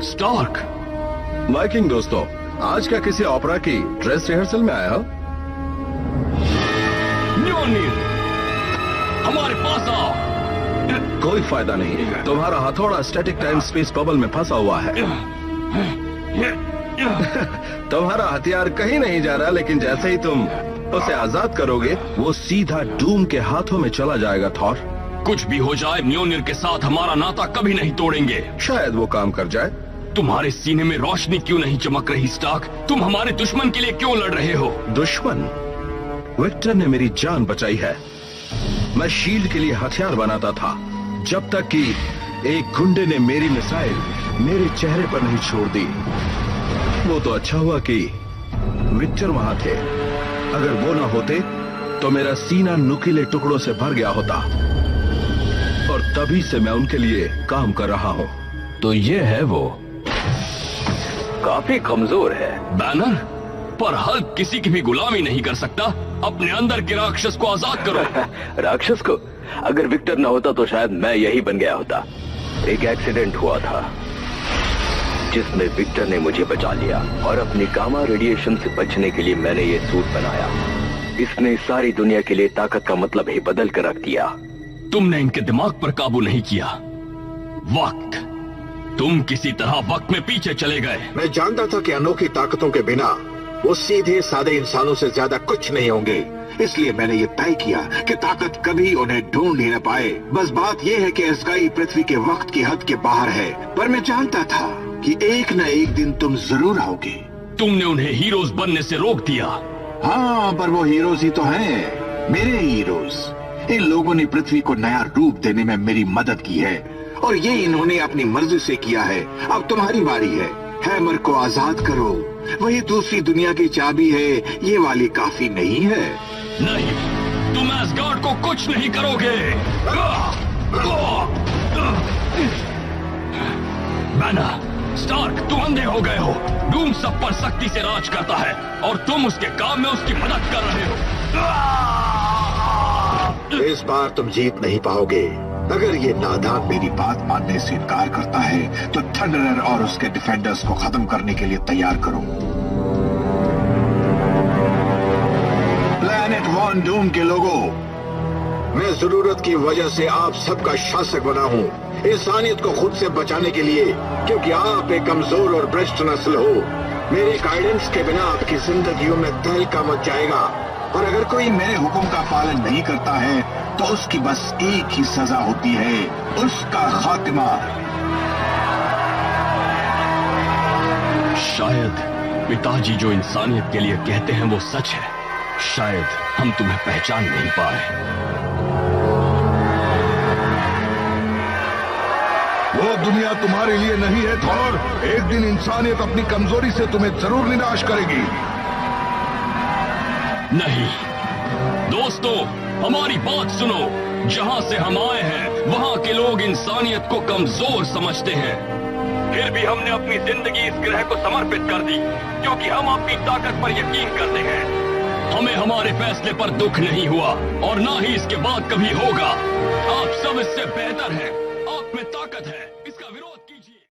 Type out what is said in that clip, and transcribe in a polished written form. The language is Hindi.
स्टार्क। वाइकिंग दोस्तों, आज क्या किसी ओपेरा की ड्रेस रिहर्सल में आया हो? म्योनिर, हमारे पास आओ। कोई फायदा नहीं, तुम्हारा हथौड़ा स्टैटिक टाइम स्पेस बबल में फंसा हुआ है। तुम्हारा हथियार कहीं नहीं जा रहा, लेकिन जैसे ही तुम उसे आजाद करोगे वो सीधा डूम के हाथों में चला जाएगा। थॉर, कुछ भी हो जाए, म्योनिर के साथ हमारा नाता कभी नहीं तोड़ेंगे। शायद वो काम कर जाए। तुम्हारे सीने में रोशनी क्यों नहीं चमक रही स्टार्क? तुम हमारे दुश्मन के लिए क्यों लड़ रहे हो? दुश्मन? विक्टर ने मेरी जान बचाई है। मैं शील्ड के लिए हथियार बनाता था, जब तक कि एक गुंडे ने मेरी मिसाइल मेरे चेहरे पर नहीं छोड़ दी। वो तो अच्छा हुआ कि विक्टर वहां थे। अगर वो ना होते तो मेरा सीना नुकीले टुकड़ों से भर गया होता, और तभी से मैं उनके लिए काम कर रहा हूं। तो ये है वो। काफी कमजोर है बैनर, पर हल्क किसी की भी गुलामी नहीं कर सकता। अपने अंदर के राक्षस को आजाद करो। राक्षस को? अगर विक्टर न होता तो शायद मैं यही बन गया होता। एक एक्सीडेंट हुआ था जिसमें विक्टर ने मुझे बचा लिया, और अपनी गामा रेडिएशन से बचने के लिए मैंने ये सूट बनाया। इसने सारी दुनिया के लिए ताकत का मतलब ही बदल कर रख दिया। तुमने इनके दिमाग पर काबू नहीं किया। वक्त, तुम किसी तरह वक्त में पीछे चले गए। मैं जानता था कि अनोखी ताकतों के बिना वो सीधे सादे इंसानों से ज्यादा कुछ नहीं होंगे, इसलिए मैंने ये तय किया कि ताकत कभी उन्हें ढूंढ ही न पाए। बस बात यह है कि स्काई पृथ्वी के वक्त की हद के बाहर है, पर मैं जानता था कि एक न एक दिन तुम जरूर आओगे। तुमने उन्हें हीरोज बनने से रोक दिया। हाँ, पर वो हीरोज ही तो हैं, मेरे हीरोज। इन लोगों ने पृथ्वी को नया रूप देने में मेरी मदद की है, और ये इन्होंने अपनी मर्जी से किया है। अब तुम्हारी बारी है। हैमर को आजाद करो, वही दूसरी दुनिया की चाबी है, ये वाली काफी नहीं है। नहीं, तुम एसगार्ड को कुछ नहीं करोगे। बैनर, स्टार्क, तुम अंधे हो गए हो। डूम सब पर सख्ती से राज करता है, और तुम उसके काम में उसकी मदद कर रहे हो। इस बार तुम जीत नहीं पाओगे। अगर ये नादान मेरी बात मानने से इनकार करता है तो थंडरर और उसके डिफेंडर्स को खत्म करने के लिए तैयार करो। प्लैनेट वन डूम के लोगों, मैं जरूरत की वजह से आप सबका शासक बना हूँ, इंसानियत को खुद से बचाने के लिए, क्योंकि आप एक कमजोर और भ्रष्ट नस्ल हो। मेरे गाइडेंस के बिना आपकी जिंदगियों में तहलका मच जाएगा, और अगर कोई मेरे हुक्म का पालन नहीं करता है तो उसकी बस एक ही सजा होती है, उसका खात्मा। शायद पिताजी जो इंसानियत के लिए कहते हैं वो सच है। शायद हम तुम्हें पहचान नहीं पाए। वो दुनिया तुम्हारे लिए नहीं है थॉर। एक दिन इंसानियत अपनी कमजोरी से तुम्हें जरूर निराश करेगी। नहीं दोस्तों, हमारी बात सुनो। जहां से हम आए हैं वहां के लोग इंसानियत को कमजोर समझते हैं, फिर भी हमने अपनी जिंदगी इस ग्रह को समर्पित कर दी, क्योंकि हम अपनी ताकत पर यकीन करते हैं। हमें हमारे फैसले पर दुख नहीं हुआ, और ना ही इसके बाद कभी होगा। आप सब इससे बेहतर हैं, आप में ताकत है।